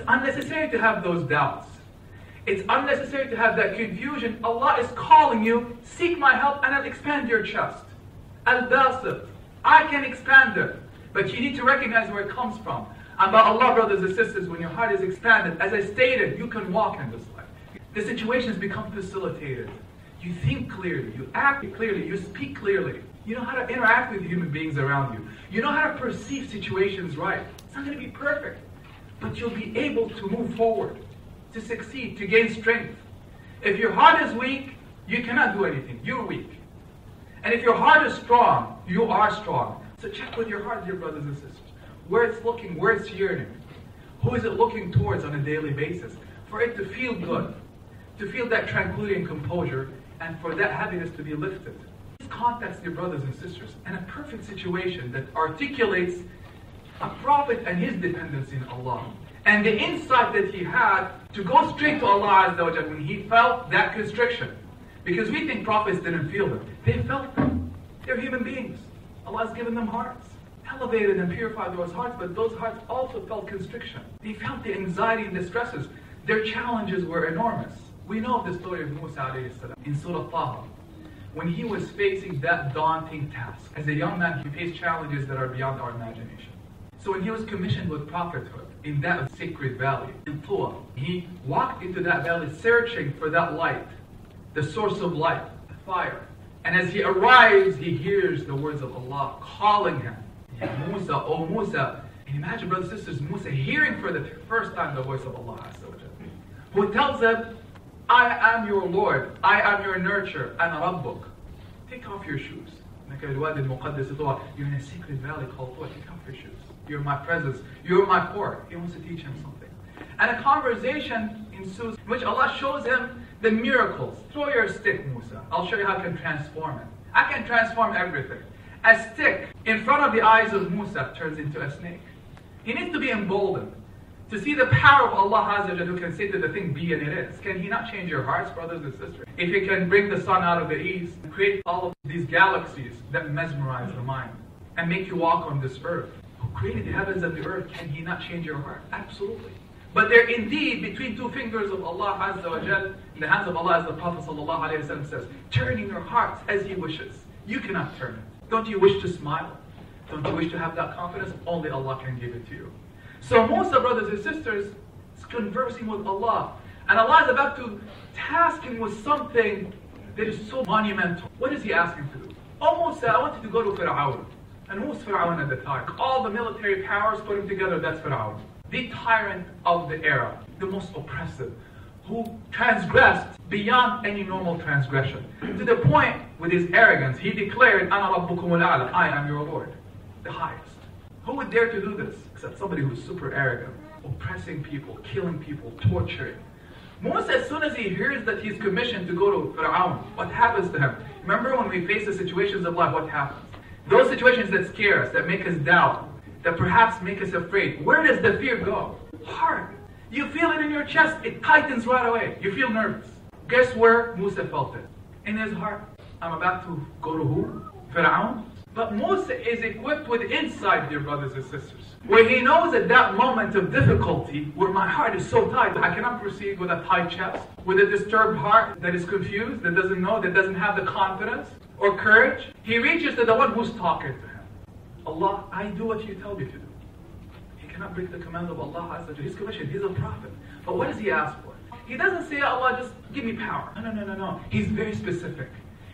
unnecessary to have those doubts. It's unnecessary to have that confusion. Allah is calling you, seek my help and I'll expand your chest. Al-Basit, I can expand it. But you need to recognize where it comes from. And by Allah, brothers and sisters, when your heart is expanded, as I stated, you can walk in this life. The situations become facilitated. You think clearly, you act clearly, you speak clearly. You know how to interact with human beings around you. You know how to perceive situations right. It's not going to be perfect, but you'll be able to move forward, to succeed, to gain strength. If your heart is weak, you cannot do anything. You're weak. And if your heart is strong, you are strong. So check with your heart, dear brothers and sisters. Where it's looking, where it's yearning. Who is it looking towards on a daily basis? For it to feel good, to feel that tranquility and composure, and for that happiness to be lifted. This context, dear brothers and sisters, and a perfect situation that articulates a prophet and his dependency on Allah. And the insight that he had to go straight to Allah Azza wa Jalla when he felt that constriction. Because we think prophets didn't feel them. They felt them. They're human beings. Allah has given them hearts. Elevated and purified those hearts, but those hearts also felt constriction. They felt the anxiety and the stresses. Their challenges were enormous. We know the story of Musa alayhi salam in Surah Ṭāhā. When he was facing that daunting task. As a young man, he faced challenges that are beyond our imagination. So when he was commissioned with prophethood in that sacred valley, in Ṭāhā, he walked into that valley searching for that light, the source of light, the fire. And as he arrives, he hears the words of Allah calling him, Musa, oh Musa. And imagine, brothers and sisters, Musa hearing for the first time the voice of Allah, who tells him, I am your Lord, I am your nurturer, and Rabbuk. Take off your shoes. You're in a secret valley called Ṭāhā. Take off your shoes. You're my presence. You're my court. He wants to teach him something. And a conversation ensues in which Allah shows him the miracles. Throw your stick, Musa. I'll show you how I can transform it. I can transform everything. A stick in front of the eyes of Musa turns into a snake. He needs to be emboldened to see the power of Allah Azza wa Jalla, who can say to the thing, be and it is. Can He not change your hearts, brothers and sisters? If He can bring the sun out of the east and create all of these galaxies that mesmerize the mind and make you walk on this earth, who created the heavens and the earth, can He not change your heart? Absolutely. But they're indeed between two fingers of Allah Azza wa Jalla, in the hands of Allah, as the Prophet ﷺ says, turning your hearts as He wishes. You cannot turn it. Don't you wish to smile? Don't you wish to have that confidence? Only Allah can give it to you. So Musa, brothers and sisters, is conversing with Allah. And Allah is about to task him with something that is so monumental. What is He asking to do? Oh Musa, I want you to go to Fir'aun. And who was Fir'aun at the time? All the military powers putting together, that's Fir'aun. The tyrant of the era, the most oppressive, who transgressed beyond any normal transgression. To the point, with his arrogance, he declared, Ana Rabbukumul A'la, I am your Lord, the highest. Who would dare to do this? Except somebody who is super arrogant, oppressing people, killing people, torturing. Musa, as soon as he hears that he's commissioned to go to Fir'aun, what happens to him? Remember when we face the situations of life, what happens? Those situations that scare us, that make us doubt, that perhaps make us afraid. Where does the fear go? Heart. You feel it in your chest, it tightens right away. You feel nervous. Guess where Musa felt it? In his heart. I'm about to go to who? Fir'aun? But Musa is equipped with insight, dear brothers and sisters. Where he knows at that moment of difficulty, where my heart is so tight, I cannot proceed with a tight chest, with a disturbed heart that is confused, that doesn't know, that doesn't have the confidence or courage. He reaches to the one who's talking to him. Allah, I do what you tell me to do. He cannot break the command of Allah. He's commissioned, he's a prophet. But what does he ask for? He doesn't say, Allah, just give me power. No. He's very specific.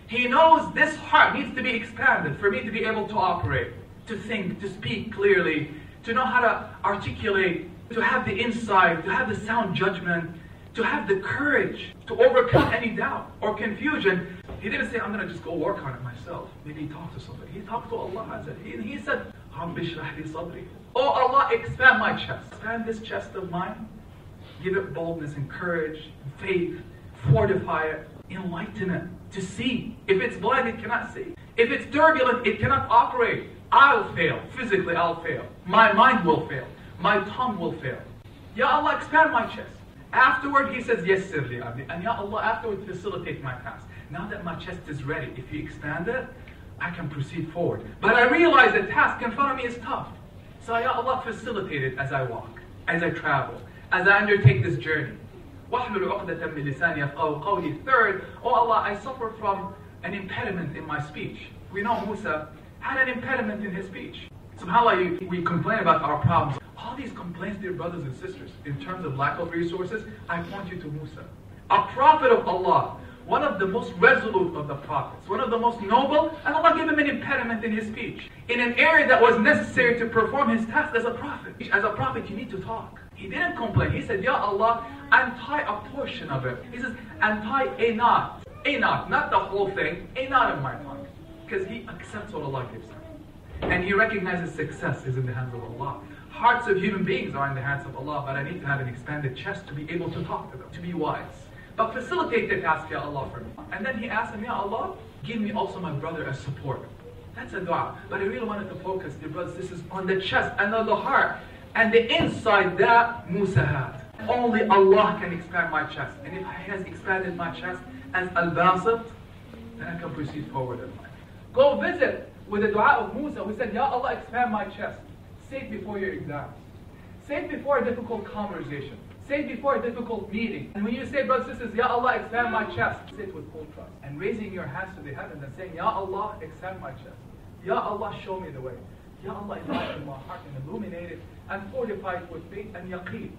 He knows this heart needs to be expanded for me to be able to operate, to think, to speak clearly, to know how to articulate, to have the insight, to have the sound judgment, to have the courage to overcome any doubt or confusion. He didn't say, I'm going to just go work on it myself. Maybe he talked to somebody. He talked to Allah. He said, Oh Allah, expand my chest. Expand this chest of mine. Give it boldness and courage, faith, fortify it, enlighten it, to see. If it's blind, it cannot see. If it's turbulent, it cannot operate. I'll fail. Physically, I'll fail. My mind will fail. My tongue will fail. Ya Allah, expand my chest. Afterward, he says, Yes, Sirli Abdi. And Ya Allah, afterward, facilitate my task. Now that my chest is ready, if you expand it, I can proceed forward. But I realize the task in front of me is tough. So Ya Allah, facilitate it as I walk, as I travel, as I undertake this journey. وَاحْلُلْ عُقْدَةً مِّن لِسَانِي يَفْقَهُوا قَوْلِي. Third, oh Allah, I suffer from an impediment in my speech. We know Musa had an impediment in his speech. SubhanAllah, we complain about our problems. All these complaints, dear brothers and sisters, in terms of lack of resources, I point you to Musa, a prophet of Allah, one of the most resolute of the prophets, one of the most noble, and Allah gave him an impediment in his speech, in an area that was necessary to perform his task as a prophet. As a prophet, you need to talk. He didn't complain. He said, Ya Allah, untie a portion of it. He says, untie a knot. A knot, not the whole thing, a knot of my tongue. Because he accepts what Allah gives him. And he recognizes success is in the hands of Allah. Hearts of human beings are in the hands of Allah, but I need to have an expanded chest to be able to talk to them, to be wise. But facilitate the task, Ya Allah, for me. And then he asked him, Ya Allah, give me also my brother as support. That's a dua. But I really wanted to focus, dear brothers, this is on the chest and on the heart. And the inside that Musa had. Only Allah can expand my chest. And if He has expanded my chest as Al-Basit, then I can proceed forward in life. Go visit with the dua of Musa, who said, Ya Allah, expand my chest. Say it before your exams. Say it before a difficult conversation. Say it before a difficult meeting. And when you say, brothers and sisters, Ya Allah, expand my chest, say it with full trust. And raising your hands to the heavens and saying, Ya Allah, expand my chest. Ya Allah, show me the way. Ya Allah, enlighten my heart and illuminate it and fortify it with faith and yaqeen.